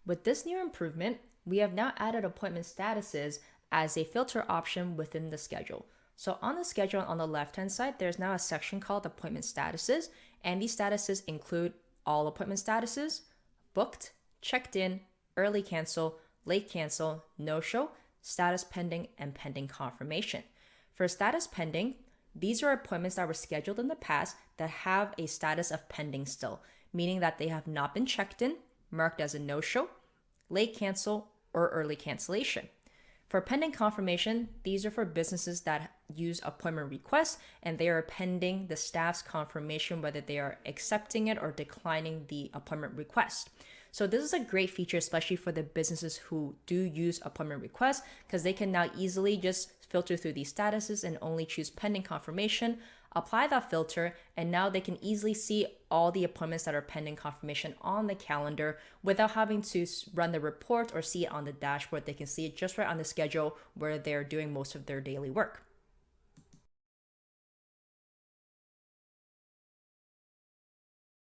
With this new improvement, we have now added appointment statuses as a filter option within the schedule. So on the schedule on the left-hand side, there's now a section called appointment statuses, and these statuses include all appointment statuses, booked, checked in, early cancel, late cancel, no-show, status pending, and pending confirmation. For status pending, these are appointments that were scheduled in the past that have a status of pending still, meaning that they have not been checked in, marked as a no-show, late cancel, or early cancellation. For pending confirmation, these are for businesses that use appointment requests and they are pending the staff's confirmation whether they are accepting it or declining the appointment request. So this is a great feature, especially for the businesses who do use appointment requests, because they can now easily just filter through these statuses and only choose pending confirmation, apply that filter, and now they can easily see all the appointments that are pending confirmation on the calendar without having to run the report or see it on the dashboard. They can see it just right on the schedule where they're doing most of their daily work.